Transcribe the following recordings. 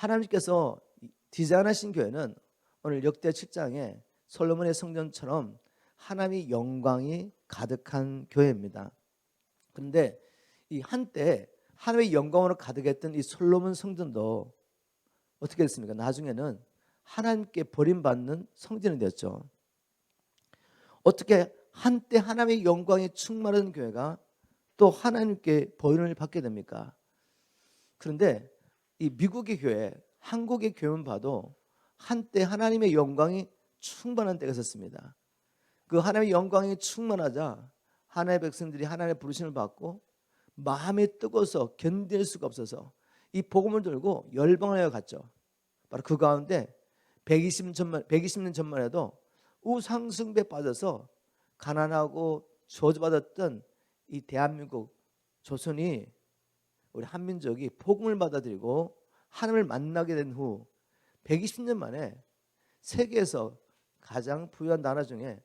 하나님께서 디자인하신 교회는 오늘 역대 7장에 솔로몬의 성전처럼 하나님의 영광이 가득한 교회입니다. 그런데 이 한때 하나님의 영광으로 가득했던 이 솔로몬 성전도 어떻게 됐습니까? 나중에는 하나님께 버림받는 성전이 되었죠. 어떻게 한때 하나님의 영광이 충만한 교회가 또 하나님께 버림을 받게 됩니까? 그런데 이 미국의 교회, 한국의 교회만 봐도 한때 하나님의 영광이 충만한 때가 있었습니다. 그 하나님의 영광이 충만하자 하나님의 백성들이 하나님의 부르심을 받고 마음이 뜨거워서 견딜 수가 없어서 이 복음을 들고 열방하여 갔죠. 바로 그 가운데 120년 전만 해도 우상숭배에 빠져서 가난하고 저주받았던 이 대한민국 조선이, 우리 한민족이 복음을 받아들이고 하나님을 만나게 된 후 120년 만에 세계에서 가장 부유한 나라 중에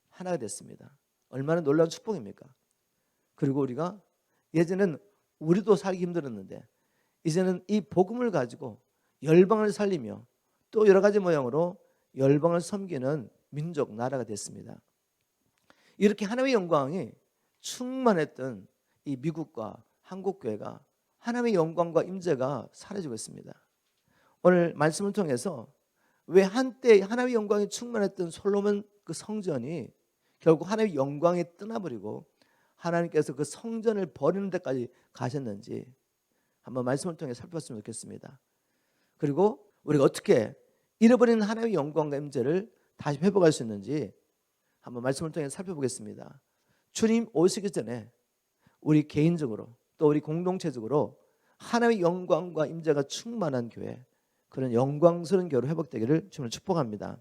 하나가 됐습니다. 얼마나 놀라운 축복입니까? 그리고 우리가 예전에는 우리도 살기 힘들었는데 이제는 이 복음을 가지고 열방을 살리며 또 여러 가지 모양으로 열방을 섬기는 민족, 나라가 됐습니다. 이렇게 하나님의 영광이 충만했던 이 미국과 한국 교회가 하나님의 영광과 임재가 사라지고 있습니다. 오늘 말씀을 통해서 왜 한때 하나님의 영광이 충만했던 솔로몬 그 성전이 결국 하나님의 영광이 떠나버리고 하나님께서 그 성전을 버리는 데까지 가셨는지 한번 말씀을 통해 살펴봤으면 좋겠습니다. 그리고 우리가 어떻게 잃어버린 하나님의 영광과 임재를 다시 회복할 수 있는지 한번 말씀을 통해 살펴보겠습니다. 주님 오시기 전에 우리 개인적으로 또 우리 공동체적으로 하나님의 영광과 임재가 충만한 교회, 그런 영광스러운 교회로 회복되기를 주님을 축복합니다.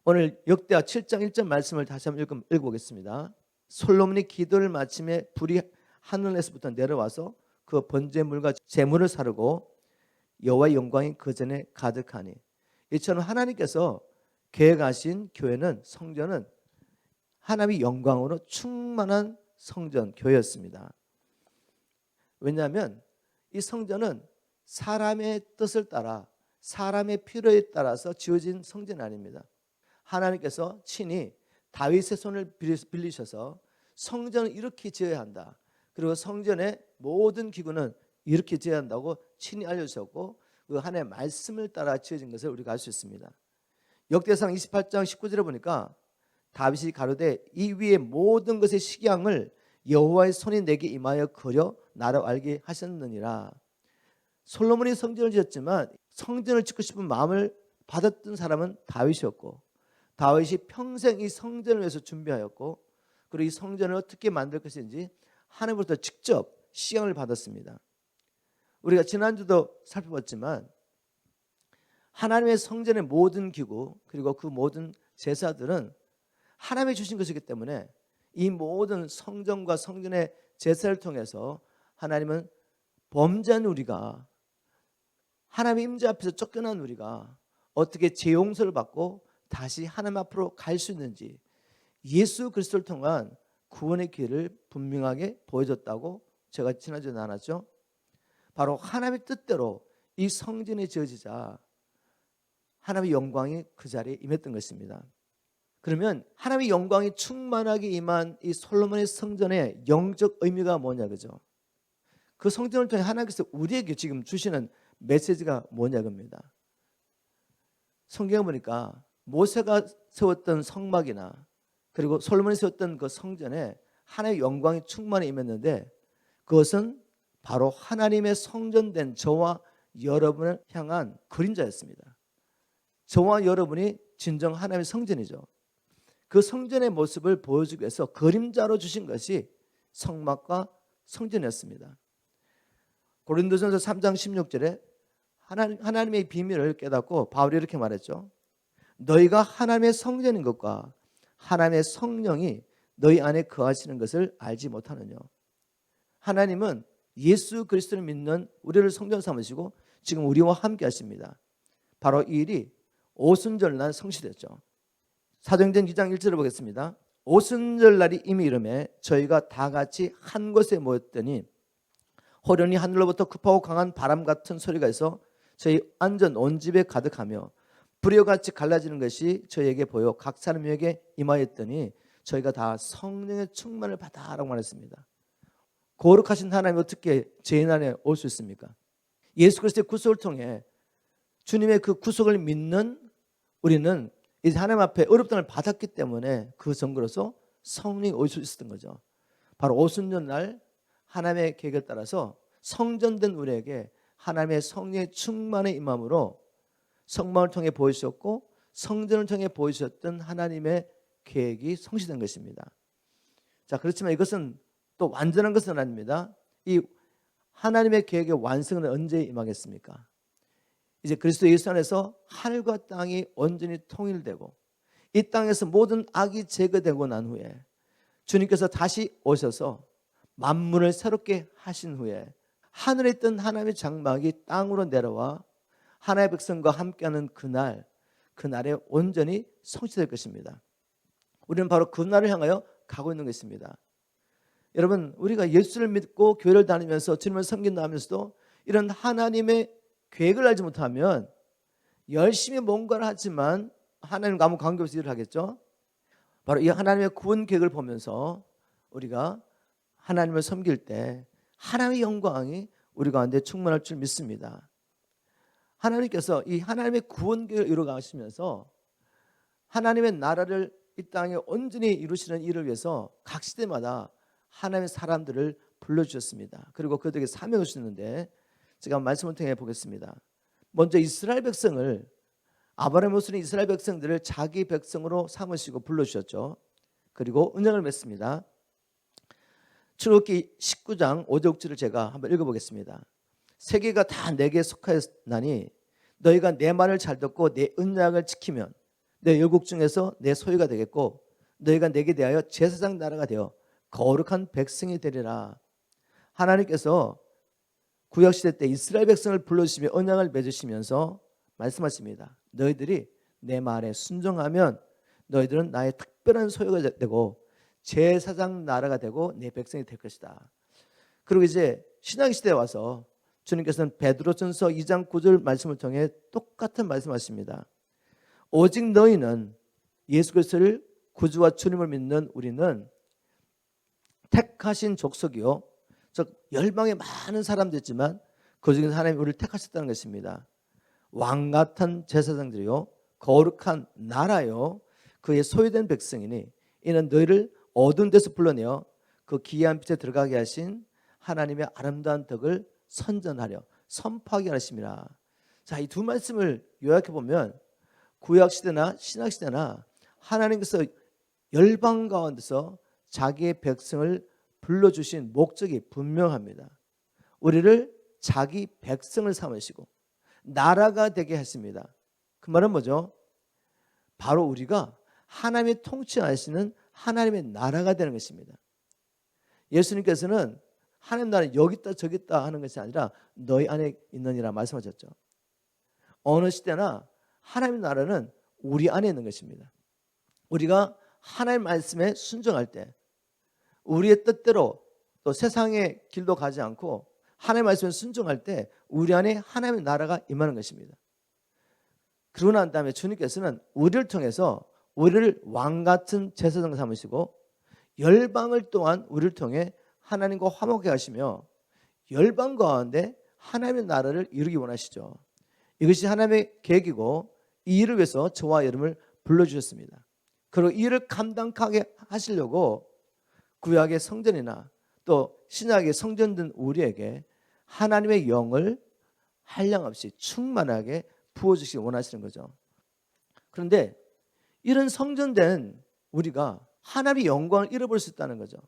오늘 역대하 7장 1절 말씀을 다시 한번 읽어보겠습니다. 솔로몬이 기도를 마침에 불이 하늘에서부터 내려와서 그 번제물과 제물을 사르고 여호와의 영광이 그 전에 가득하니, 이처럼 하나님께서 계획하신 교회는, 성전은 하나님의 영광으로 충만한 성전, 교회였습니다. 왜냐하면 이 성전은 사람의 뜻을 따라, 사람의 필요에 따라서 지어진 성전이 아닙니다. 하나님께서 친히 다윗의 손을 빌리셔서 성전을 이렇게 지어야 한다, 그리고 성전의 모든 기구는 이렇게 지어야 한다고 친히 알려주셨고, 그 하나님의 말씀을 따라 지어진 것을 우리가 알 수 있습니다. 역대상 28장 19절에 보니까 다윗이 가로되 이 위의 모든 것의 식양을 여호와의 손이 내게 임하여 그려 나로 알게 하셨느니라. 솔로몬이 성전을 지었지만 성전을 짓고 싶은 마음을 받았던 사람은 다윗이었고, 다윗이 평생 이 성전을 위해서 준비하였고, 그리고 이 성전을 어떻게 만들 것인지 하나님으로부터 직접 시향을 받았습니다. 우리가 지난주도 살펴봤지만 하나님의 성전의 모든 기구 그리고 그 모든 제사들은 하나님이 주신 것이기 때문에 이 모든 성전과 성전의 제사를 통해서 하나님은 범죄한 우리가, 하나님의 임재 앞에서 쫓겨난 우리가 어떻게 재용서를 받고 다시 하나님 앞으로 갈 수 있는지 예수 그리스도를 통한 구원의 길을 분명하게 보여줬다고 제가 지난주에 나눴죠. 바로 하나님의 뜻대로 이 성전이 지어지자 하나님의 영광이 그 자리에 임했던 것입니다. 그러면 하나님의 영광이 충만하게 임한 이 솔로몬의 성전의 영적 의미가 뭐냐, 그죠? 그 성전을 통해 하나님께서 우리에게 지금 주시는 메시지가 뭐냐 겁니다. 성경에 보니까 모세가 세웠던 성막이나 그리고 솔로몬이 세웠던 그 성전에 하나님의 영광이 충만히 임했는데, 그것은 바로 하나님의 성전된 저와 여러분을 향한 그림자였습니다. 저와 여러분이 진정 하나님의 성전이죠. 그 성전의 모습을 보여주기 위해서 그림자로 주신 것이 성막과 성전이었습니다. 고린도전서 3장 16절에 하나님의 비밀을 깨닫고 바울이 이렇게 말했죠. 너희가 하나님의 성전인 것과 하나님의 성령이 너희 안에 거하시는 것을 알지 못하느냐. 하나님은 예수 그리스도를 믿는 우리를 성전 삼으시고 지금 우리와 함께 하십니다. 바로 이 일이 오순절날 성취됐죠. 사도행전 2장 1절을 보겠습니다. 오순절날이 이미 이르매 저희가 다 같이 한 곳에 모였더니 호련히 하늘로부터 급하고 강한 바람 같은 소리가 있어 저희 완전 온 집에 가득하며 불이와 같이 갈라지는 것이 저희에게 보여 각 사람에게 임하였더니 저희가 다 성령의 충만을 받아라고 말했습니다. 거룩하신 하나님이 어떻게 죄인 안에 올 수 있습니까? 예수 그리스도의 구속을 통해 주님의 그 구속을 믿는 우리는 이제 하나님 앞에 어렵다는 받았기 때문에 그 증거로서 성령이 올 수 있었던 거죠. 바로 오순절 날 하나님의 계획에 따라서 성전된 우리에게 하나님의 성령의 충만의 임함으로 성막을 통해 보이셨고 성전을 통해 보이셨던 하나님의 계획이 성취된 것입니다. 자, 그렇지만 이것은 또 완전한 것은 아닙니다. 이 하나님의 계획의 완성은 언제 임하겠습니까? 이제 그리스도 예수 안에서 하늘과 땅이 온전히 통일되고 이 땅에서 모든 악이 제거되고 난 후에 주님께서 다시 오셔서 만물을 새롭게 하신 후에 하늘에 있던 하나님의 장막이 땅으로 내려와 하나님의 백성과 함께하는 그날에 온전히 성취될 것입니다. 우리는 바로 그날을 향하여 가고 있는 것입니다. 여러분, 우리가 예수를 믿고 교회를 다니면서 주님을 섬긴다 하면서도 이런 하나님의 계획을 알지 못하면 열심히 뭔가를 하지만 하나님과 아무 관계없이 일을 하겠죠. 바로 이 하나님의 구원 계획을 보면서 우리가 하나님을 섬길 때 하나님의 영광이 우리 가운데 충만할 줄 믿습니다. 하나님께서 이 하나님의 구원 계획을 이루어 가시면서 하나님의 나라를 이 땅에 온전히 이루시는 일을 위해서 각 시대마다 하나님의 사람들을 불러주셨습니다. 그리고 그들에게 사명을 주셨는데 제가 말씀을 통해 보겠습니다. 먼저 이스라엘 백성을 아브라함 모습인 이스라엘 백성들을 자기 백성으로 삼으시고 불러주셨죠. 그리고 언약을 맺습니다. 출애굽기 19장 5절 6절을 제가 한번 읽어보겠습니다. 세계가 다 내게 속하였나니 너희가 내 말을 잘 듣고 내 언약을 지키면 내 열국 중에서 내 소유가 되겠고 너희가 내게 대하여 제사장 나라가 되어 거룩한 백성이 되리라. 하나님께서 구약시대 때 이스라엘 백성을 불러주시며 언약을 맺으시면서 말씀하십니다. 너희들이 내 말에 순종하면 너희들은 나의 특별한 소유가 되고 제사장 나라가 되고 내 백성이 될 것이다. 그리고 이제 신약시대에 와서 주님께서는 베드로전서 2장 9절 말씀을 통해 똑같은 말씀하십니다. 오직 너희는 예수 그리스도를 구주와 주님을 믿는 우리는 택하신 족속이요, 즉 열방에 많은 사람도 있지만 그중에서 하나님이 우리를 택하셨다는 것입니다. 왕같은 제사장들이요 거룩한 나라요 그의 소유된 백성이니 이는 너희를 어두운 데서 불러내어 그 기이한 빛에 들어가게 하신 하나님의 아름다운 덕을 선전하려 선포하게 하심이라. 자, 이 두 말씀을 요약해 보면 구약시대나 신약시대나 하나님께서 열방 가운데서 자기의 백성을 불러주신 목적이 분명합니다. 우리를 자기 백성을 삼으시고 나라가 되게 했습니다. 그 말은 뭐죠? 바로 우리가 하나님이 통치하시는 하나님의 나라가 되는 것입니다. 예수님께서는 하나님 나라는 여기 있다 저기 있다 하는 것이 아니라 너희 안에 있느니라 말씀하셨죠. 어느 시대나 하나님의 나라는 우리 안에 있는 것입니다. 우리가 하나님 말씀에 순종할 때 우리의 뜻대로 또 세상의 길도 가지 않고 하나님 말씀에 순종할 때 우리 안에 하나님의 나라가 임하는 것입니다. 그러고 난 다음에 주님께서는 우리를 통해서 우리를 왕같은 제사장 삼으시고 열방을 또한 우리를 통해 하나님과 화목해 하시며 열방 가운데 하나님의 나라를 이루기 원하시죠. 이것이 하나님의 계획이고 이 일을 위해서 저와 여러분을 불러주셨습니다. 그리고 이 일을 감당하게 하시려고 구약의 성전이나 또 신약의 성전된 우리에게 하나님의 영을 한량없이 충만하게 부어주시기 원하시는 거죠. 그런데 이런 성전된 우리가 하나님의 영광을 잃어버릴 수 있다는 거죠.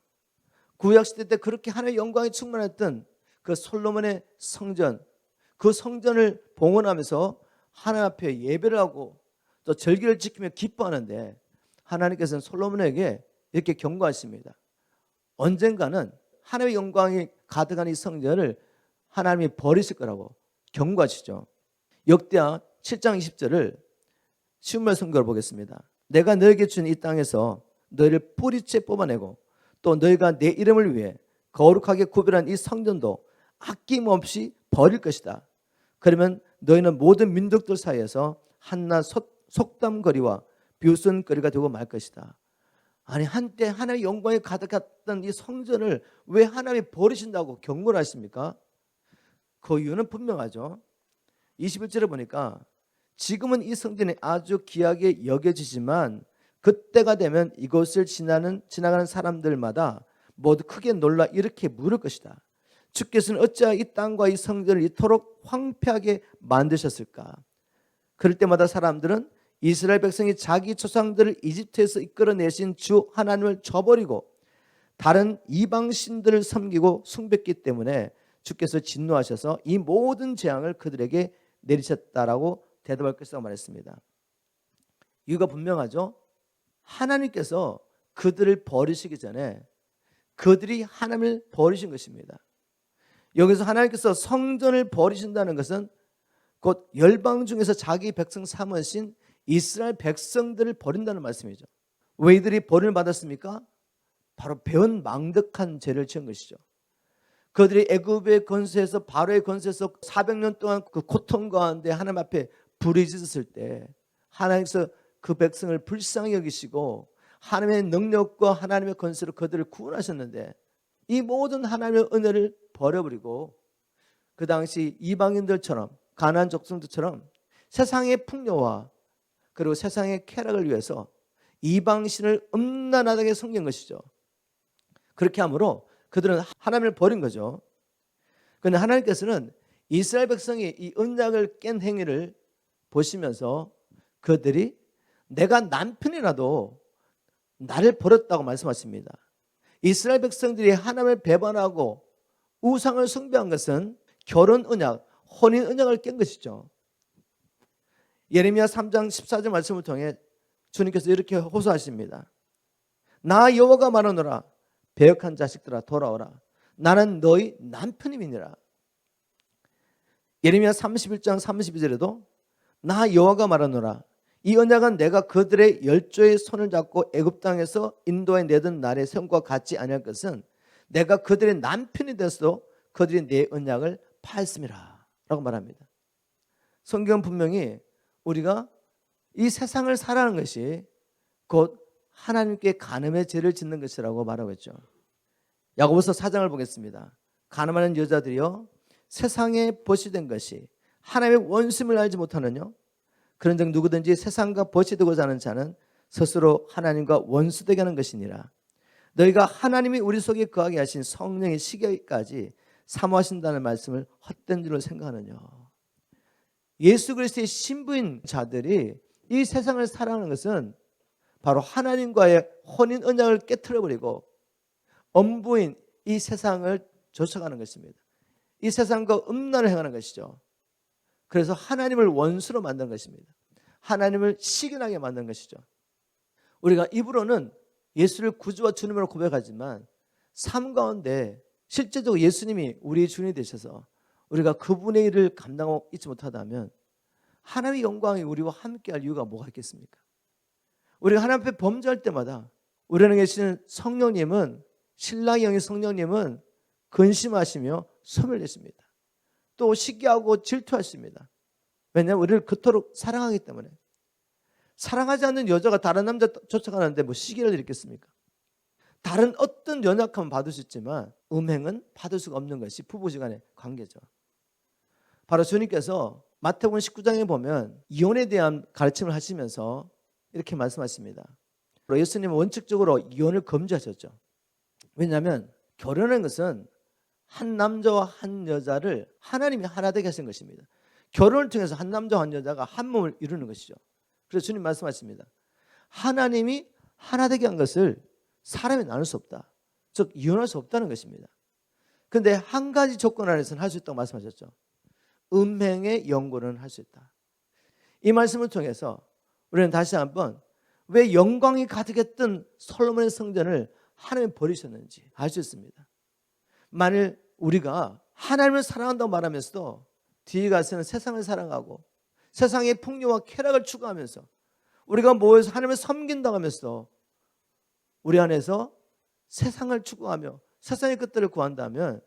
구약시대 때 그렇게 하나님의 영광이 충만했던 그 솔로몬의 성전, 그 성전을 봉헌하면서 하나님 앞에 예배를 하고 또 절기를 지키며 기뻐하는데 하나님께서는 솔로몬에게 이렇게 경고하십니다. 언젠가는 하나님의 영광이 가득한 이 성전을 하나님이 버리실 거라고 경고하시죠. 역대하 7장 20절을 쉬운 말 성경을 보겠습니다. 내가 너에게 준 이 땅에서 너희를 뿌리째 뽑아내고 또 너희가 내 이름을 위해 거룩하게 구별한 이 성전도 아낌없이 버릴 것이다. 그러면 너희는 모든 민족들 사이에서 한낱 속담거리와 비웃음거리가 되고 말 것이다. 아니 한때 하나님의 영광이 가득했던 이 성전을 왜 하나님이 버리신다고 경고를 하십니까? 그 이유는 분명하죠. 21절에 보니까 지금은 이 성전이 아주 귀하게 여겨지지만 그때가 되면 이곳을 지나가는 사람들마다 모두 크게 놀라 이렇게 물을 것이다. 주께서는 어찌하여 이 땅과 이 성전을 이토록 황폐하게 만드셨을까? 그럴 때마다 사람들은 이스라엘 백성이 자기 조상들을 이집트에서 이끌어내신 주 하나님을 저버리고 다른 이방 신들을 섬기고 숭배했기 때문에 주께서 진노하셔서 이 모든 재앙을 그들에게 내리셨다라고 대답할 것이라고 말했습니다. 이유가 분명하죠. 하나님께서 그들을 버리시기 전에 그들이 하나님을 버리신 것입니다. 여기서 하나님께서 성전을 버리신다는 것은 곧 열방 중에서 자기 백성 삼으신 이스라엘 백성들을 버린다는 말씀이죠. 왜 이들이 벌을 받았습니까? 바로 배은망덕한 죄를 지은 것이죠. 그들이 애굽의 권세에서 바로의 권세에서 400년 동안 그 고통 가운데 하나님 앞에 부르짖었을 때 하나님께서 그 백성을 불쌍히 여기시고 하나님의 능력과 하나님의 권세로 그들을 구원하셨는데 이 모든 하나님의 은혜를 버려버리고 그 당시 이방인들처럼 가나안 족속들처럼 세상의 풍요와 그리고 세상의 쾌락을 위해서 이방신을 음란하게 섬긴 것이죠. 그렇게 함으로 그들은 하나님을 버린 거죠. 그런데 하나님께서는 이스라엘 백성이 이 언약을 깬 행위를 보시면서 그들이 내가 남편이라도 나를 버렸다고 말씀하십니다. 이스라엘 백성들이 하나님을 배반하고 우상을 숭배한 것은 결혼 언약, 혼인 언약을 깬 것이죠. 예레미야 3장 14절 말씀을 통해 주님께서 이렇게 호소하십니다. 나 여호와가 말하노라 배역한 자식들아 돌아오라 나는 너희 남편임이니라. 예레미야 31장 32절에도 나 여호와가 말하노라 이 언약은 내가 그들의 열조의 손을 잡고 애굽 땅에서 인도에 내던 날의 성과 같지 아니할 것은 내가 그들의 남편이 되어서도 그들이 내 언약을 파했음이라 라고 말합니다. 성경은 분명히 우리가 이 세상을 살아가는 것이 곧 하나님께 간음의 죄를 짓는 것이라고 말하고 있죠. 야고보서 4장을 보겠습니다. 간음하는 여자들이여 세상에 버시된 것이 하나님의 원수임을 알지 못하느냐? 그런즉 누구든지 세상과 버시되고자 하는 자는 스스로 하나님과 원수되게 하는 것이니라. 너희가 하나님이 우리 속에 거하게 하신 성령의 시기까지 사모하신다는 말씀을 헛된 줄로 생각하느냐? 예수 그리스도의 신부인 자들이 이 세상을 살아가는 것은 바로 하나님과의 혼인 언약을 깨트려버리고 엄부인 이 세상을 쫓아가는 것입니다. 이 세상과 음란을 행하는 것이죠. 그래서 하나님을 원수로 만든 것입니다. 하나님을 시기하게 만든 것이죠. 우리가 입으로는 예수를 구주와 주님으로 고백하지만 삶 가운데 실제적으로 예수님이 우리의 주인이 되셔서 우리가 그분의 일을 감당하고 있지 못하다면 하나님의 영광이 우리와 함께할 이유가 뭐가 있겠습니까? 우리가 하나님 앞에 범죄할 때마다 우리 안에 계시는 성령님은 신랑의 영의 성령님은 근심하시며 소멸되십니다. 또 시기하고 질투하십니다. 왜냐하면 우리를 그토록 사랑하기 때문에. 사랑하지 않는 여자가 다른 남자 쫓아가는데 뭐 시기를 일으켰습니까? 다른 어떤 연약함은 받을 수 있지만 음행은 받을 수가 없는 것이 부부지간의 관계죠. 바로 주님께서 마태복음 19장에 보면 이혼에 대한 가르침을 하시면서 이렇게 말씀하십니다. 예수님은 원칙적으로 이혼을 금지하셨죠. 왜냐하면 결혼한 것은 한 남자와 한 여자를 하나님이 하나 되게 하신 것입니다. 결혼을 통해서 한 남자와 한 여자가 한 몸을 이루는 것이죠. 그래서 주님 말씀하십니다. 하나님이 하나 되게 한 것을 사람이 나눌 수 없다. 즉 이혼할 수 없다는 것입니다. 그런데 한 가지 조건 안에서는 할 수 있다고 말씀하셨죠. 음행의 연고는 할 수 있다. 이 말씀을 통해서 우리는 다시 한번 왜 영광이 가득했던 솔로몬의 성전을 하나님이 버리셨는지 알 수 있습니다. 만일 우리가 하나님을 사랑한다고 말하면서도 뒤에 가서는 세상을 사랑하고 세상의 풍요와 쾌락을 추구하면서 우리가 모여서 하나님을 섬긴다고 하면서도 우리 안에서 세상을 추구하며 세상의 것들을 구한다면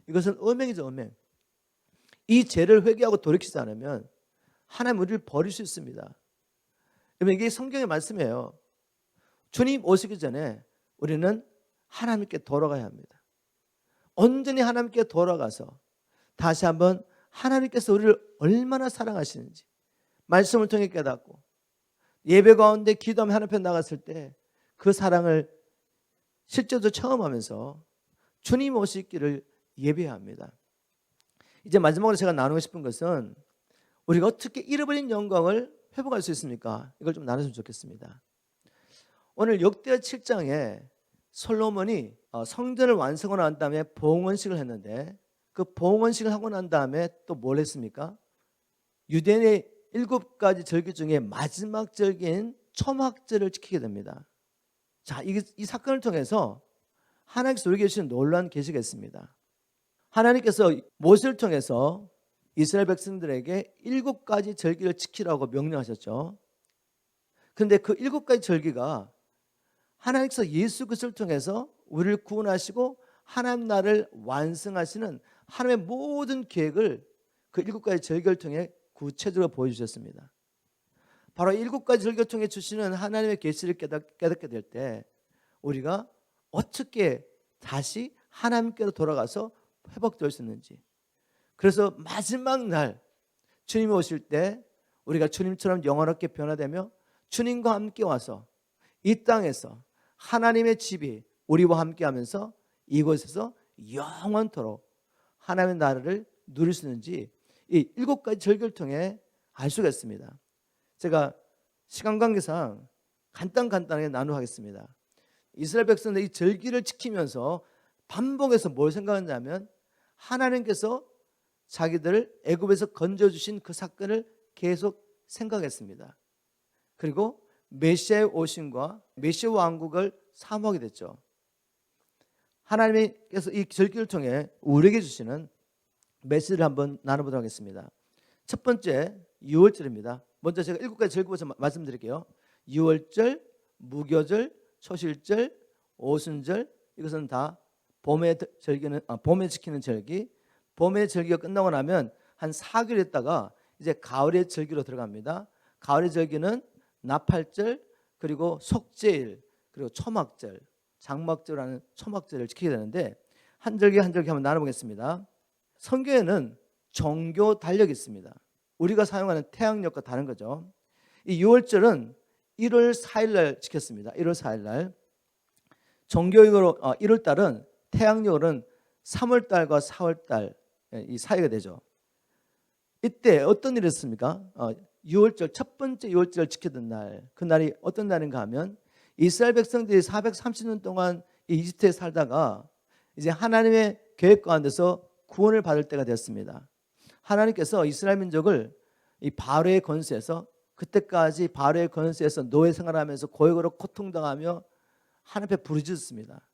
이것은 음행이죠. 음행. 이 죄를 회개하고 돌이키지 않으면 하나님 우리를 버릴 수 있습니다. 여러분, 이게 성경의 말씀이에요. 주님 오시기 전에 우리는 하나님께 돌아가야 합니다. 온전히 하나님께 돌아가서 다시 한번 하나님께서 우리를 얼마나 사랑하시는지 말씀을 통해 깨닫고 예배 가운데 기도하며 하나님 앞에 나갔을 때 그 사랑을 실제로 체험하면서 주님 오시기를 예배해야 합니다. 이제 마지막으로 제가 나누고 싶은 것은 우리가 어떻게 잃어버린 영광을 회복할 수 있습니까? 이걸 좀 나눴으면 좋겠습니다. 오늘 역대하 7장에 솔로몬이 성전을 완성하고 난 다음에 봉헌식을 했는데 그 봉헌식을 하고 난 다음에 또 뭘 했습니까? 유대인의 7가지 절기 중에 마지막 절기인 초막절을 지키게 됩니다. 자, 이 사건을 통해서 하나님께서 우리에게 주신 놀라운 계시가 있습니다. 하나님께서 모세를 통해서 이스라엘 백성들에게 7가지 절기를 지키라고 명령하셨죠. 그런데 그 7가지 절기가 하나님께서 예수 그리스도를 통해서 우리를 구원하시고 하나님 나라를 완성하시는 하나님의 모든 계획을 그 7가지 절기를 통해 구체적으로 보여주셨습니다. 바로 7가지 절기를 통해 주시는 하나님의 계시를 깨닫게 될 때 우리가 어떻게 다시 하나님께로 돌아가서 회복될 수 있는지, 그래서 마지막 날 주님이 오실 때 우리가 주님처럼 영원하게 변화되며 주님과 함께 와서 이 땅에서 하나님의 집이 우리와 함께 하면서 이곳에서 영원토록 하나님의 나라를 누릴 수 있는지 이 7가지 절기를 통해 알 수가 있습니다. 제가 시간 관계상 간단하게 나누겠습니다. 이스라엘 백성들 이 절기를 지키면서 반복해서 뭘 생각하냐면 하나님께서 자기들을 애굽에서 건져주신 그 사건을 계속 생각했습니다. 그리고 메시아의 오심과 메시아 왕국을 사모하게 됐죠. 하나님께서 이 절기를 통해 우리에게 주시는 메시지를 한번 나눠보도록 하겠습니다. 첫 번째, 유월절입니다. 먼저 제가 7가지 절기부터 말씀드릴게요. 유월절, 무교절, 초실절, 오순절, 이것은 다 봄에 지키는 절기. 봄의 절기가 끝나고 나면 한 4개월 있다가 이제 가을의 절기로 들어갑니다. 가을의 절기는 나팔절, 그리고 속죄일, 그리고 초막절, 장막절이라는 초막절을 지키게 되는데 한 절기 한 절기 한번 나눠보겠습니다. 성경에는 종교 달력이 있습니다. 우리가 사용하는 태양력과 다른 거죠. 이 6월절은 1월 4일 날 지켰습니다. 1월 4일 날. 종교적으로 1월 달은 태양력으로는 3월 달과 4월 달 이 사이가 되죠. 이때 어떤 일이 있습니까? 6월절 첫 번째 6월절을 지키던 날, 그 날이 어떤 날인가 하면 이스라엘 백성들이 430년 동안 이 이집트에 살다가 이제 하나님의 계획 가운데서 구원을 받을 때가 되었습니다. 하나님께서 이스라엘 민족을 이 바로의 권세에서, 그때까지 바로의 권세에서 노예 생활하면서 고역으로 고통당하며 하나님 앞에 부르짖었습니다.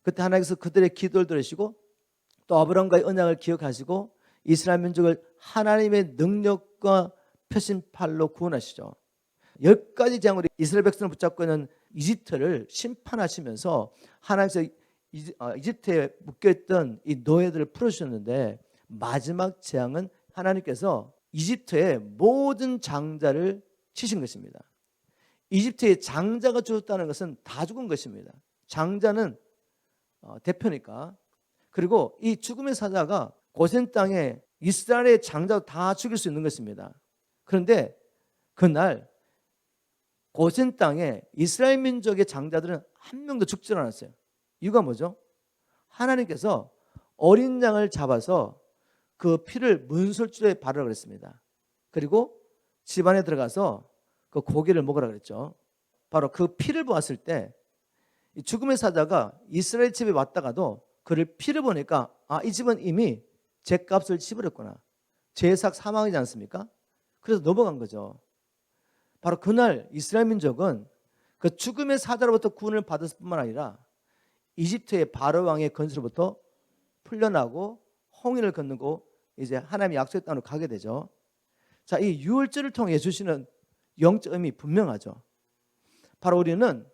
그때 하나님께서 그들의 기도를 들으시고 또 아브라함과의 언약을 기억하시고 이스라엘 민족을 하나님의 능력과 표심팔로 구원하시죠. 10가지 재앙으로 이스라엘 백성을 붙잡고 있는 이집트를 심판하시면서 하나님께서 이집트에 묶여있던 이 노예들을 풀어주셨는데 마지막 재앙은 하나님께서 이집트의 모든 장자를 치신 것입니다. 이집트의 장자가 죽었다는 것은 다 죽은 것입니다. 장자는 대표니까. 그리고 이 죽음의 사자가 고센 땅에 이스라엘의 장자도 다 죽일 수 있는 것입니다. 그런데 그날 고센 땅에 이스라엘 민족의 장자들은 한 명도 죽지 않았어요. 이유가 뭐죠? 하나님께서 어린 양을 잡아서 그 피를 문설주에 바르라 그랬습니다. 그리고 집안에 들어가서 그 고기를 먹으라 그랬죠. 바로 그 피를 보았을 때 죽음의 사자가 이스라엘 집에 왔다가도 그를 피를 보니까 이 집은 이미 죄값을 치버렸구나. 죄삭 사망이지 않습니까? 그래서 넘어간 거죠. 바로 그날 이스라엘 민족은 그 죽음의 사자로부터 구원을 받았을 뿐만 아니라 이집트의 바로 왕의 건설로부터 풀려나고 홍해를 건너고 이제 하나님의 약속의 땅으로 가게 되죠. 자, 이 유월절을 통해 주시는 영적 의미 분명하죠. 바로 우리는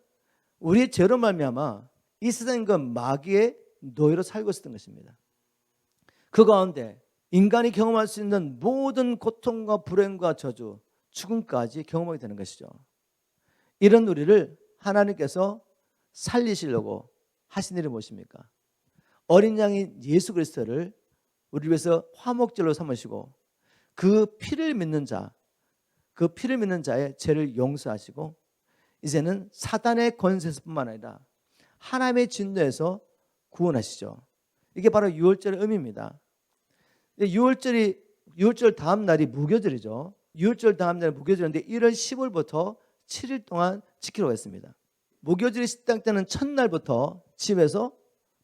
우리의 죄로 말미암아 이 세상과 마귀의 노예로 살고 있었던 것입니다. 그 가운데 인간이 경험할 수 있는 모든 고통과 불행과 저주, 죽음까지 경험하게 되는 것이죠. 이런 우리를 하나님께서 살리시려고 하신 일이 무엇입니까? 어린 양인 예수 그리스도를 우리 위해서 화목제로 삼으시고 그 피를 믿는 자의 죄를 용서하시고 이제는 사단의 권세에서뿐만 아니라 하나님의 진노에서 구원하시죠. 이게 바로 유월절의 의미입니다. 6월절 다음 날이 무교절이죠. 6월절 다음 날이 무교절인데 1월 10일부터 7일 동안 지키라고 했습니다. 무교절이 시작되는 첫날부터 집에서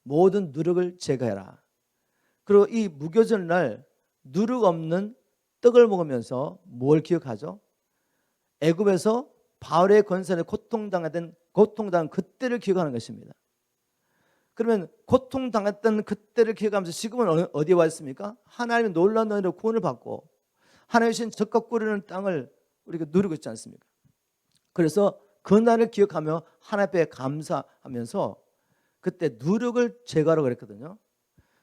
모든 누룩을 제거해라. 그리고 이 무교절 날 누룩 없는 떡을 먹으면서 뭘 기억하죠? 애굽에서 바울의 권세에 고통당한 그때를 기억하는 것입니다. 그러면 고통당했던 그때를 기억하면서 지금은 어디에 와 있습니까? 하나님의 놀라운 은혜로 구원을 받고 하나님의 주신 적과 꿀이는 땅을 우리가 누리고 있지 않습니까? 그래서 그날을 기억하며 하나님 앞에 감사하면서 그때 누룩을 제거하라고 그랬거든요.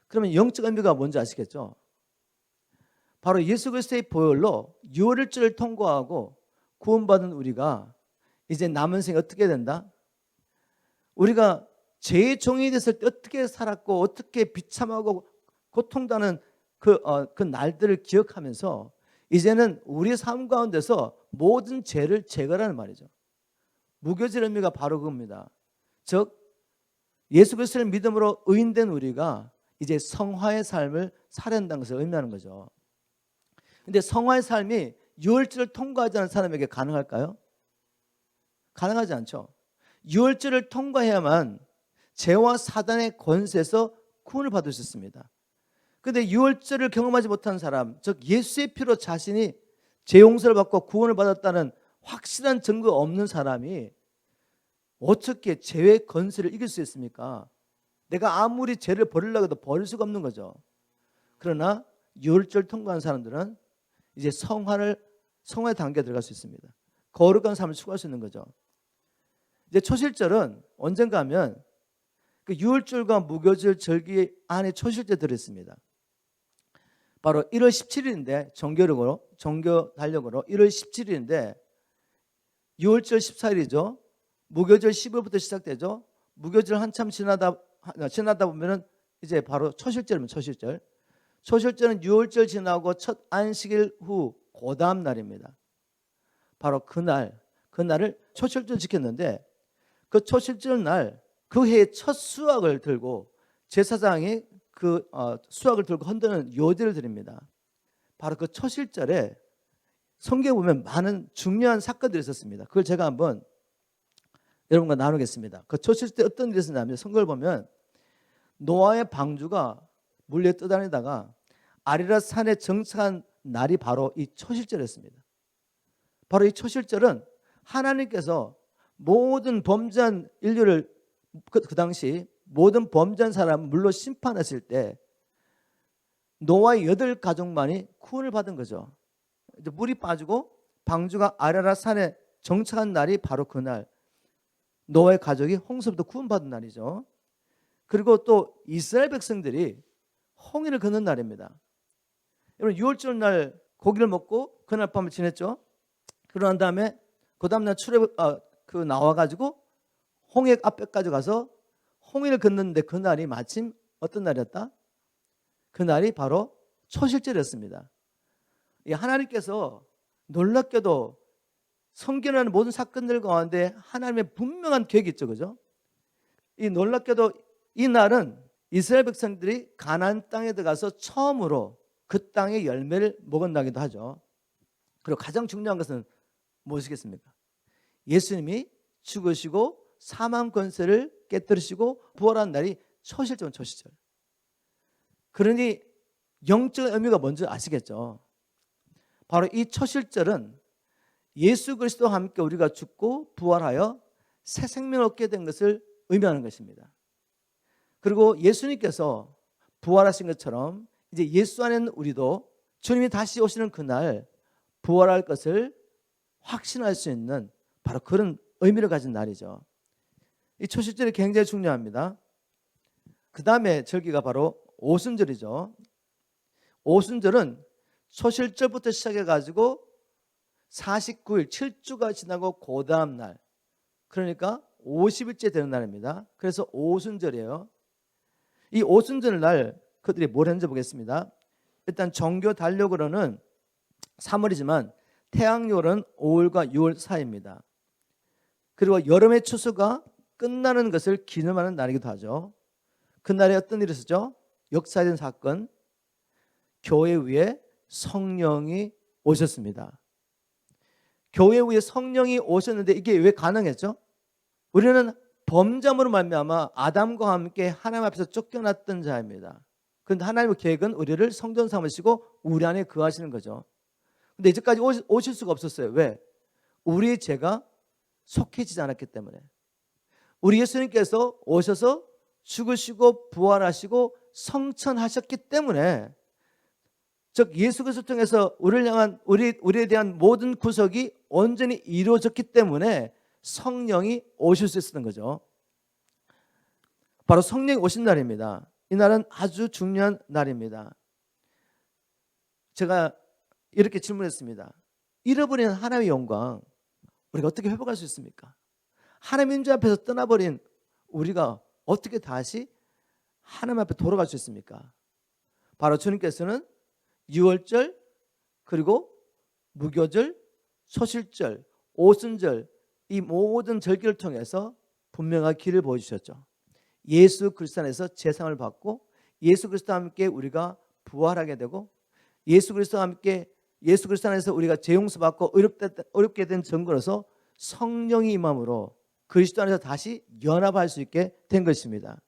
그러면 영적 의미가 뭔지 아시겠죠? 바로 예수 그리스도의 보혈로 유월절을 통과하고 구원받은 우리가 이제 남은 생에 어떻게 된다? 우리가 죄의 종이 됐을 때 어떻게 살았고 어떻게 비참하고 고통당하는 그 날들을 기억하면서 이제는 우리 삶 가운데서 모든 죄를 제거하는 말이죠. 무교절 의미가 바로 그겁니다. 즉 예수 그리스도를 믿음으로 의인된 우리가 이제 성화의 삶을 살아야 한다는 것을 의미하는 거죠. 근데 성화의 삶이 유월절을 통과하지 않은 사람에게 가능할까요? 가능하지 않죠. 유월절을 통과해야만 죄와 사단의 권세에서 구원을 받을 수 있습니다. 그런데 유월절을 경험하지 못한 사람, 즉 예수의 피로 자신이 죄 용서를 받고 구원을 받았다는 확실한 증거 없는 사람이 어떻게 죄의 권세를 이길 수 있습니까? 내가 아무리 죄를 버리려고 해도 버릴 수가 없는 거죠. 그러나 유월절 통과한 사람들은 이제 성화의 단계에 들어갈 수 있습니다. 거룩한 삶을 추구할 수 있는 거죠. 이제 초실절은 언젠가 하면 그 유월절과 무교절 절기 안에 초실절 들어있습니다. 바로 1월 17일인데 정교 달력으로 1월 17일인데 유월절 14일이죠. 무교절 10일부터 시작되죠. 무교절 한참 지나다 보면은 이제 바로 초실절이면 초실절. 초실절은 유월절 지나고 첫 안식일 후 그 다음 날입니다. 바로 그날을 초실절 지켰는데 그 초실절 날 그 해의 첫 수확을 들고 제사장이 그 수확을 들고 흔드는 요제를 드립니다. 바로 그 초실절에 성경에 보면 많은 중요한 사건들이 있었습니다. 그걸 제가 한번 여러분과 나누겠습니다. 그 초실절 어떤 일이 있었냐면 성경을 보면 노아의 방주가 물에 떠다니다가 아리랏 산에 정착한 날이 바로 이 초실절이었습니다. 바로 이 초실절은 하나님께서 모든 범죄한 인류를 그 당시 모든 범죄한 사람을 물로 심판했을 때 노아의 8가족만이 구원을 받은 거죠. 이제 물이 빠지고 방주가 아라랏 산에 정착한 날이 바로 그날 노아의 가족이 홍수부터 구원받은 날이죠. 그리고 또 이스라엘 백성들이 홍해를 건넌 날입니다. 여러분 6월절 날 고기를 먹고 그날 밤을 지냈죠. 그러고 난 다음에 그 다음날 나와가지고 홍해 앞에까지 가서 홍해를 건넜는데 그날이 마침 어떤 날이었다? 그날이 바로 초실절이었습니다. 하나님께서 놀랍게도 성경에 하는 모든 사건들 가운데 하나님의 분명한 계획이 있죠. 그죠? 이 놀랍게도 이 날은 이스라엘 백성들이 가나안 땅에 들어가서 처음으로 그 땅의 열매를 먹었다기도 하죠. 그리고 가장 중요한 것은 무엇이겠습니까? 예수님이 죽으시고 사망 권세를 깨뜨리시고 부활한 날이 초실절. 그러니 영적 의미가 뭔지 아시겠죠? 바로 이 초실절은 예수 그리스도와 함께 우리가 죽고 부활하여 새 생명을 얻게 된 것을 의미하는 것입니다. 그리고 예수님께서 부활하신 것처럼 이제 예수 안에 있는 우리도 주님이 다시 오시는 그날 부활할 것을 확신할 수 있는 바로 그런 의미를 가진 날이죠. 이 초실절이 굉장히 중요합니다. 그 다음에 절기가 바로 오순절이죠. 오순절은 초실절부터 시작해가지고 49일 7주가 지나고 그 다음 날, 그러니까 50일째 되는 날입니다. 그래서 오순절이에요. 이 오순절 날 그들이 뭘 했는지 보겠습니다. 일단 정교 달력으로는 3월이지만 태양열은 5월과 6월 사이입니다. 그리고 여름의 추수가 끝나는 것을 기념하는 날이기도 하죠. 그날에 어떤 일이 있었죠? 역사적인 사건, 교회 위에 성령이 오셨습니다. 교회 위에 성령이 오셨는데 이게 왜 가능했죠? 우리는 범죄함으로 말미암아 아담과 함께 하나님 앞에서 쫓겨났던 자입니다. 그런데 하나님의 계획은 우리를 성전 삼으시고 우리 안에 거하시는 거죠. 근데 이제까지 오실 수가 없었어요. 왜? 우리의 죄가 속해지지 않았기 때문에. 우리 예수님께서 오셔서 죽으시고 부활하시고 성천하셨기 때문에, 즉 예수 그리스도 통해서 우리를 향한 우리에 대한 모든 구속이 온전히 이루어졌기 때문에 성령이 오실 수 있었던 거죠. 바로 성령이 오신 날입니다. 이 날은 아주 중요한 날입니다. 제가 이렇게 질문했습니다. 잃어버린 하나님의 영광 우리가 어떻게 회복할 수 있습니까? 하나님 인자 앞에서 떠나버린 우리가 어떻게 다시 하나님 앞에 돌아갈 수 있습니까? 바로 주님께서는 유월절, 그리고 무교절, 초실절, 오순절, 이 모든 절기를 통해서 분명한 길을 보여주셨죠. 예수 그리스도 안에서 제상을 받고 예수 그리스도와 함께 우리가 부활하게 되고 예수 그리스도와 함께 예수 그리스도 안에서 우리가 죄용서 받고 어렵게 된 증거로서 성령이 임함으로 그리스도 안에서 다시 연합할 수 있게 된 것입니다.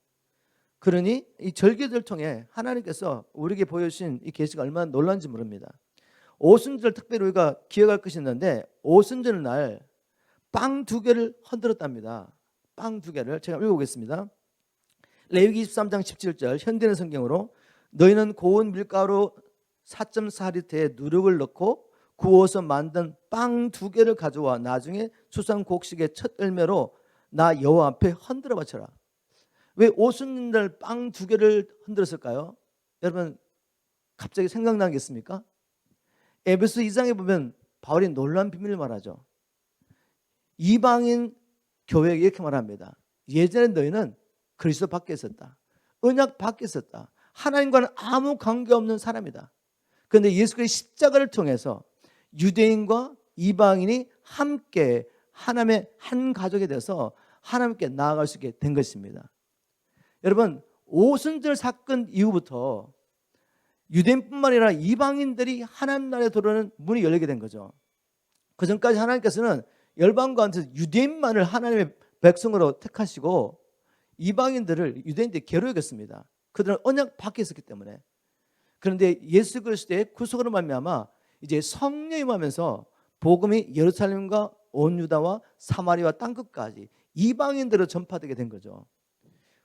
그러니 이 절기들을 통해 하나님께서 우리에게 보여주신 이 계시가 얼마나 놀라운지 모릅니다. 오순절 특별히 우리가 기억할 것이 있는데, 오순절 날 빵 2개를 흔들었답니다. 빵 2개를 제가 읽어보겠습니다. 레위기 23장 17절 현대는 성경으로, 너희는 고운 밀가루 4.4리터에 누룩을 넣고 구워서 만든 빵 2개를 가져와 나중에 추수한 곡식의 첫 열매로 나 여호와 앞에 흔들어 바쳐라. 왜 오순절 빵 2개를 흔들었을까요? 여러분 갑자기 생각나겠습니까? 에베소 2장에 보면 바울이 놀라운 비밀을 말하죠. 이방인 교회에게 이렇게 말합니다. 예전에 너희는 그리스도 밖에 있었다. 언약 밖에 있었다. 하나님과는 아무 관계없는 사람이다. 그런데 예수 그리스도의 십자가를 통해서 유대인과 이방인이 함께 하나님의 한 가족이 돼서 하나님께 나아갈 수 있게 된 것입니다. 여러분 오순절 사건 이후부터 유대인뿐만 아니라 이방인들이 하나님 나라에 들어오는 문이 열리게 된 거죠. 그 전까지 하나님께서는 열방 가운데서 유대인만을 하나님의 백성으로 택하시고 이방인들을 유대인들이 괴로 여겼습니다. 그들은 언약 밖에 있었기 때문에. 그런데 예수 그리스도의 구속으로 말미암아 이제 성령이 임하면서 복음이 예루살렘과 온 유다와 사마리아와 땅끝까지 이방인들로 전파되게 된 거죠.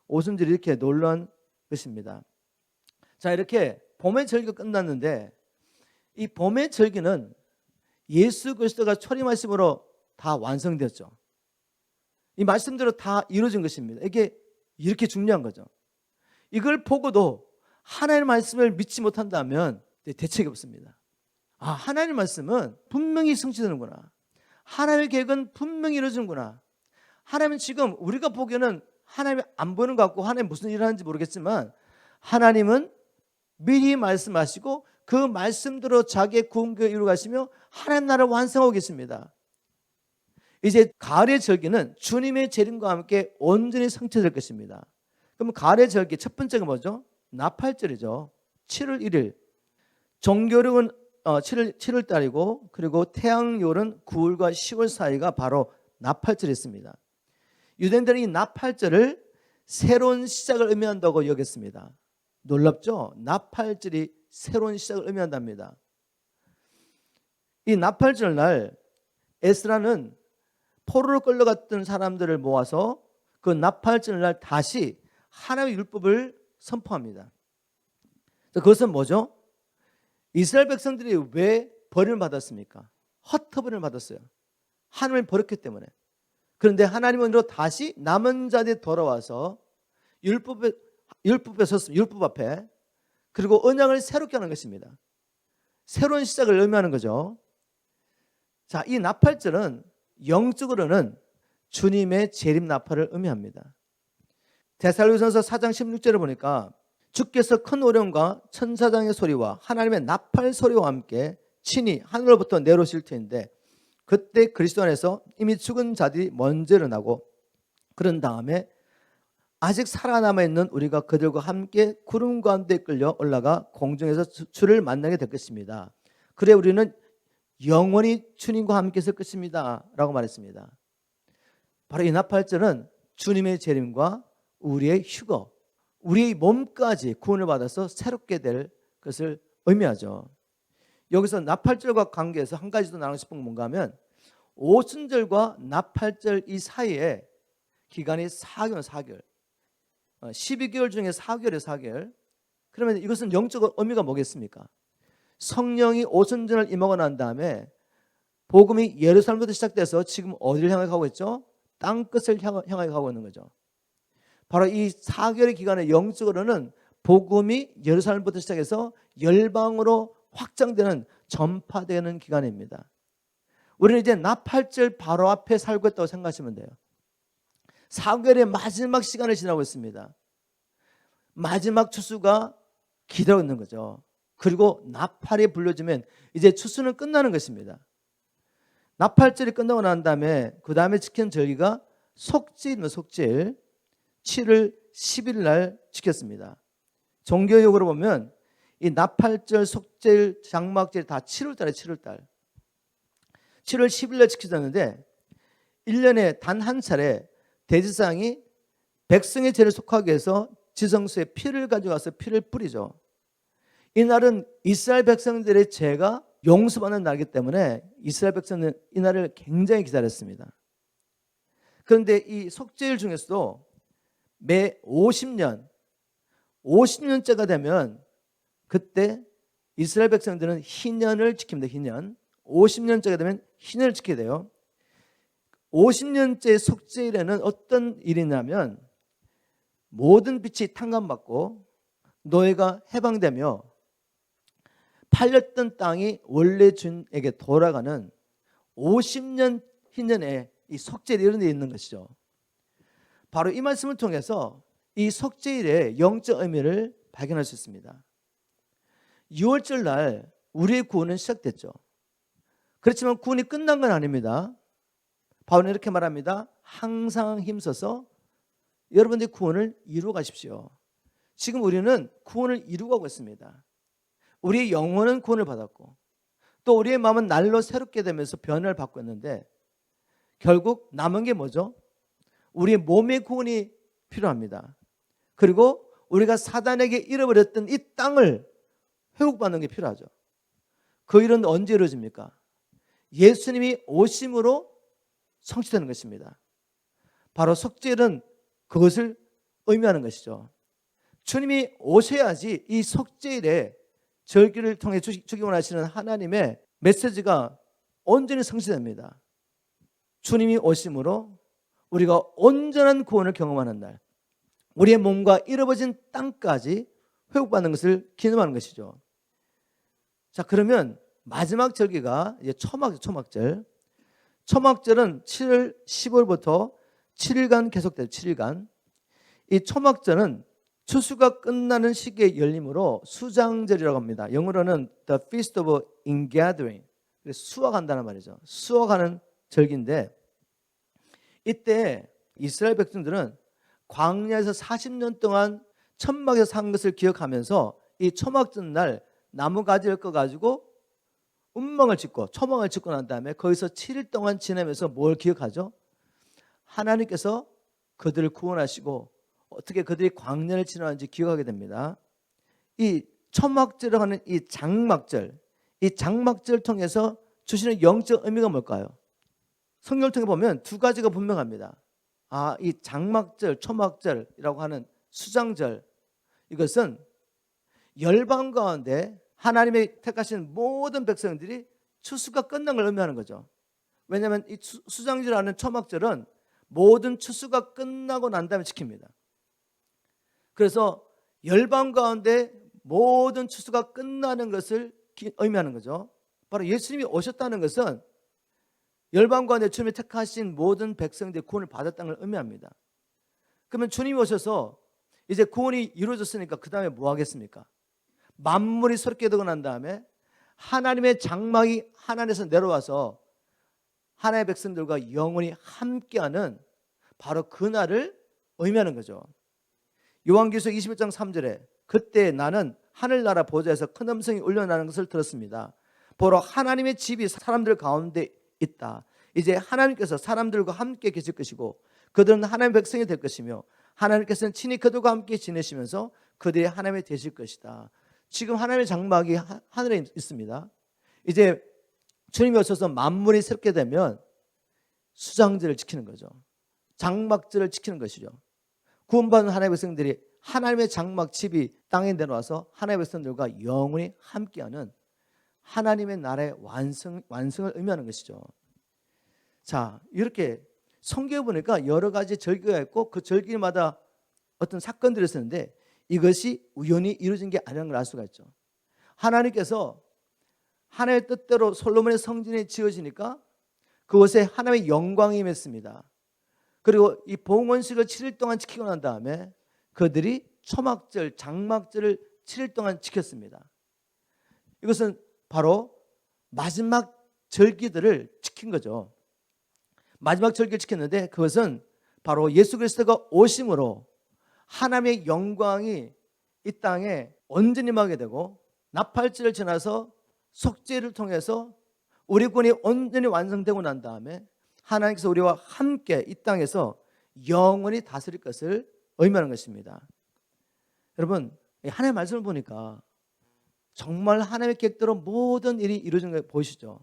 오순절이 이렇게 놀라운 것입니다. 자, 이렇게 봄의 절기가 끝났는데 이 봄의 절기는 예수 그리스도가 초림하심으로 다 완성되었죠. 이 말씀대로 다 이루어진 것입니다. 이게 이렇게 중요한 거죠. 이걸 보고도 하나님의 말씀을 믿지 못한다면 대책이 없습니다. 아, 하나님의 말씀은 분명히 성취되는구나. 하나님의 계획은 분명히 이루어지는구나. 하나님은 지금 우리가 보기에는 하나님이 안 보이는 것 같고 하나님이 무슨 일을 하는지 모르겠지만 하나님은 미리 말씀하시고 그 말씀대로 자기의 구원을 이루어 가시며 하나님 나라를 완성하고 계십니다. 이제 가을의 절기는 주님의 재림과 함께 온전히 성취될 것입니다. 그럼 가을의 절기 첫 번째가 뭐죠? 나팔절이죠. 7월 1일. 종교력은 7월 달이고 그리고 태양열은 9월과 10월 사이가 바로 나팔절이었습니다. 유대인들은 이 나팔절을 새로운 시작을 의미한다고 여겼습니다. 놀랍죠? 나팔절이 새로운 시작을 의미한답니다. 이 나팔절 날 에스라는 포로로 끌려갔던 사람들을 모아서 그 나팔절 날 다시 하나님의 율법을 선포합니다. 그것은 뭐죠? 이스라엘 백성들이 왜 벌을 받았습니까? 헛터벌을 받았어요. 하나님을 버렸기 때문에. 그런데 하나님은로 다시 남은 자들이 돌아와서 율법 앞에 그리고 언약을 새롭게 하는 것입니다. 새로운 시작을 의미하는 거죠. 자, 이 나팔절은 영적으로는 주님의 재림 나팔을 의미합니다. 데살로니가서 4장 16절을 보니까 주께서 큰 오령과 천사장의 소리와 하나님의 나팔 소리와 함께 친히 하늘로부터 내려오실 터인데 그때 그리스도 안에서 이미 죽은 자들이 먼저 일어나고 그런 다음에 아직 살아남아있는 우리가 그들과 함께 구름 가운데 끌려 올라가 공중에서 주를 만나게 될 것입니다. 그래 우리는 영원히 주님과 함께 있을 것입니다 라고 말했습니다. 바로 이 나팔절은 주님의 재림과 우리의 휴거, 우리의 몸까지 구원을 받아서 새롭게 될 것을 의미하죠. 여기서 나팔절과 관계해서 한 가지 더 나누고 싶은 건 뭔가 하면 오순절과 나팔절 이 사이에 기간이 4개월 12개월 중에 4개월에 4개월. 그러면 이것은 영적 의미가 뭐겠습니까? 성령이 오순절을 임하고 난 다음에 복음이 예루살렘부터 시작돼서 지금 어디를 향해 가고 있죠? 땅끝을 향해 가고 있는 거죠. 바로 이 4개월의 기간에 영적으로는 복음이 예루살렘부터 시작해서 열방으로 확장되는 전파되는 기간입니다. 우리는 이제 나팔절 바로 앞에 살고 있다고 생각하시면 돼요. 4개월의 마지막 시간을 지나고 있습니다. 마지막 추수가 기다리고 있는 거죠. 그리고 나팔이 불려지면 이제 추수는 끝나는 것입니다. 나팔절이 끝나고 난 다음에 그 다음에 지키는 절기가 속죄일입니다. 속죄일 7월 10일 날 지켰습니다. 종교적으로 보면 이 나팔절, 속죄일, 장막절 다 7월 달에 7월 10일 날 지켜졌는데 1년에 단 한 차례 대제사장이 백성의 죄를 속하기 위해서 지성소에 피를 가져가서 피를 뿌리죠. 이 날은 이스라엘 백성들의 죄가 용서받는 날이기 때문에 이스라엘 백성은 이 날을 굉장히 기다렸습니다. 그런데 이 속죄일 중에서도 매 50년째가 되면 그때 이스라엘 백성들은 희년을 지킵니다. 희년. 50년째가 되면 희년을 지켜야 돼요. 50년째 속죄일에는 어떤 일이냐면 모든 빛이 탕감받고 노예가 해방되며 팔렸던 땅이 원래 주인에게 돌아가는 50년 희년에 이 속죄일이 이런 데 있는 것이죠. 바로 이 말씀을 통해서 이 속죄일의 영적 의미를 발견할 수 있습니다. 6월절 날 우리의 구원은 시작됐죠. 그렇지만 구원이 끝난 건 아닙니다. 바울은 이렇게 말합니다. 항상 힘써서 여러분들의 구원을 이루어 가십시오. 지금 우리는 구원을 이루고 가고 있습니다. 우리의 영혼은 구원을 받았고 또 우리의 마음은 날로 새롭게 되면서 변화를 받고 있는데 결국 남은 게 뭐죠? 우리의 몸의 구원이 필요합니다. 그리고 우리가 사단에게 잃어버렸던 이 땅을 회복받는 게 필요하죠. 그 일은 언제 이루어집니까? 예수님이 오심으로 성취되는 것입니다. 바로 속죄일은 그것을 의미하는 것이죠. 주님이 오셔야지 이 속죄일에 절기를 통해 주기 원하시는 하나님의 메시지가 온전히 성취됩니다. 주님이 오심으로 우리가 온전한 구원을 경험하는 날, 우리의 몸과 잃어버진 땅까지 회복받는 것을 기념하는 것이죠. 자, 그러면 마지막 절기가 이제 초막절. 초막절은 7월 10월부터 7일간 계속돼요. 7일간. 이 초막절은 추수가 끝나는 시기에 열림으로 수장절이라고 합니다. 영어로는 The Feast of Ingathering. 수확한다는 말이죠. 수확하는 절기인데 이때 이스라엘 백성들은 광야에서 40년 동안 천막에서 산 것을 기억하면서 이 초막절 날 나무 가지를 꺼가지고 운망을 짓고 초막을 짓고 난 다음에 거기서 7일 동안 지내면서 뭘 기억하죠? 하나님께서 그들을 구원하시고 어떻게 그들이 광야를 지나는지 기억하게 됩니다. 이 초막절을 하는 이 장막절 통해서 주시는 영적 의미가 뭘까요? 성경을 통해 보면 두 가지가 분명합니다. 이 장막절, 초막절이라고 하는 수장절, 이것은 열방 가운데 하나님의 택하신 모든 백성들이 추수가 끝난 걸 의미하는 거죠. 왜냐하면 이 수장절하는 초막절은 모든 추수가 끝나고 난 다음에 지킵니다. 그래서 열방 가운데 모든 추수가 끝나는 것을 의미하는 거죠. 바로 예수님이 오셨다는 것은 열방 가운데 주님이 택하신 모든 백성들이 구원을 받았다는 걸 의미합니다. 그러면 주님이 오셔서 이제 구원이 이루어졌으니까 그 다음에 뭐 하겠습니까? 만물이 새롭게 되고 난 다음에 하나님의 장막이 하늘에서 내려와서 하나님의 백성들과 영원히 함께하는 바로 그날을 의미하는 거죠. 요한계시록 21장 3절에 그때 나는 하늘나라 보좌에서 큰 음성이 울려나는 것을 들었습니다. 보러 하나님의 집이 사람들 가운데 있다. 이제 하나님께서 사람들과 함께 계실 것이고 그들은 하나님의 백성이 될 것이며 하나님께서는 친히 그들과 함께 지내시면서 그들이 하나님이 되실 것이다. 지금 하나님의 장막이 하늘에 있습니다. 이제 주님이 오셔서 만물이 새롭게 되면 수장제를 지키는 거죠. 장막제를 지키는 것이죠. 구원받은 하나님의 백성들이 하나님의 장막 집이 땅에 내려와서 하나님의 백성들과 영원히 함께하는 하나님의 나라의 완성을 의미하는 것이죠. 자, 이렇게 성경에 보니까 여러 가지 절기가 있고 그 절기마다 어떤 사건들이 있었는데 이것이 우연히 이루어진 게 아니라는 걸 알 수가 있죠. 하나님께서 하나님의 뜻대로 솔로몬의 성전이 지어지니까 그곳에 하나님의 영광이 임했습니다. 그리고 이 봉헌식을 7일 동안 지키고 난 다음에 그들이 초막절, 장막절을 7일 동안 지켰습니다. 이것은 바로 마지막 절기들을 지킨 거죠. 마지막 절기를 지켰는데 그것은 바로 예수 그리스도가 오심으로 하나님의 영광이 이 땅에 온전히 임하게 되고 나팔절을 지나서 속죄를 통해서 우리 구원이 온전히 완성되고 난 다음에 하나님께서 우리와 함께 이 땅에서 영원히 다스릴 것을 의미하는 것입니다. 여러분, 하나님의 말씀을 보니까 정말 하나님의 계획대로 모든 일이 이루어진 걸 보이시죠?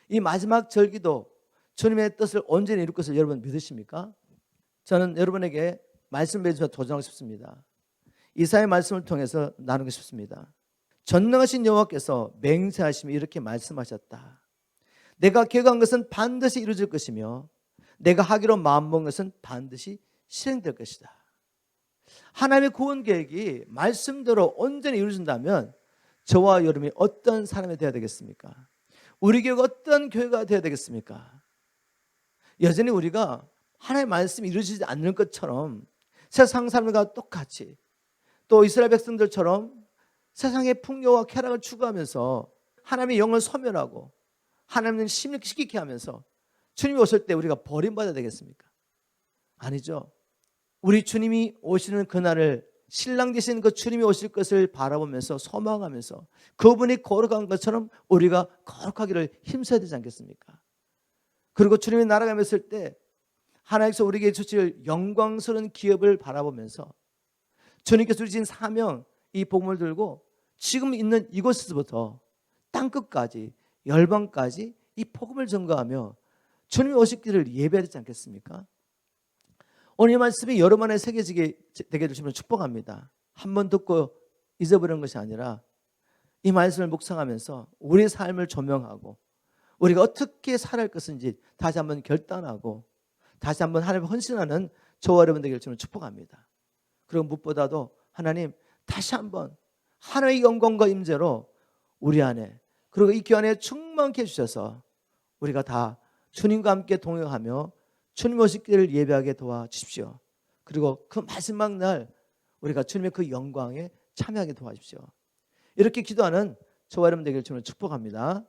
이 마지막 절기도 주님의 뜻을 온전히 이룰 것을 여러분 믿으십니까? 저는 여러분에게 말씀을 해주셔서 도전하고 싶습니다. 이사야의 말씀을 통해서 나누고 싶습니다. 전능하신 여호와께서 맹세하시며 이렇게 말씀하셨다. 내가 계획한 것은 반드시 이루어질 것이며 내가 하기로 마음먹은 것은 반드시 실행될 것이다. 하나님의 구원 계획이 말씀대로 온전히 이루어진다면 저와 여러분이 어떤 사람이 되어야 되겠습니까? 우리 교회가 어떤 교회가 되어야 되겠습니까? 여전히 우리가 하나님의 말씀이 이루어지지 않는 것처럼 세상 사람들과 똑같이 또 이스라엘 백성들처럼 세상의 풍요와 쾌락을 추구하면서 하나님의 영을 소멸하고 하나님을 심리시키게 하면서 주님이 오실 때 우리가 버림받아야 되겠습니까? 아니죠. 우리 주님이 오시는 그날을 신랑 되신 그 주님이 오실 것을 바라보면서 소망하면서 그분이 거룩한 것처럼 우리가 거룩하기를 힘써야 되지 않겠습니까? 그리고 주님이 나라가 맺을 때 하나님께서 우리에게 주실 영광스러운 기업을 바라보면서 주님께서 주신 사명, 이 복음을 들고 지금 있는 이곳에서부터 땅끝까지 열방까지 이 복음을 전가하며 주님이 오시기를 예배해야 되지 않겠습니까? 오늘 이 말씀이 여러분의 새겨지게 되게 해주시면 축복합니다. 한 번 듣고 잊어버리는 것이 아니라 이 말씀을 묵상하면서 우리의 삶을 조명하고 우리가 어떻게 살아갈 것인지 다시 한번 결단하고 다시 한번 하나님을 헌신하는 저와 여러분 되게 해주시면 축복합니다. 그리고 무엇보다도 하나님 다시 한번 하나님의 영광과 임재로 우리 안에 그리고 이 교회 안에 충만케 해주셔서 우리가 다 주님과 함께 동행하며 주님 오시기를 예배하게 도와주십시오. 그리고 그 마지막 날 우리가 주님의 그 영광에 참여하게 도와주십시오. 이렇게 기도하는 저와 여러분 되기를 주님을 축복합니다.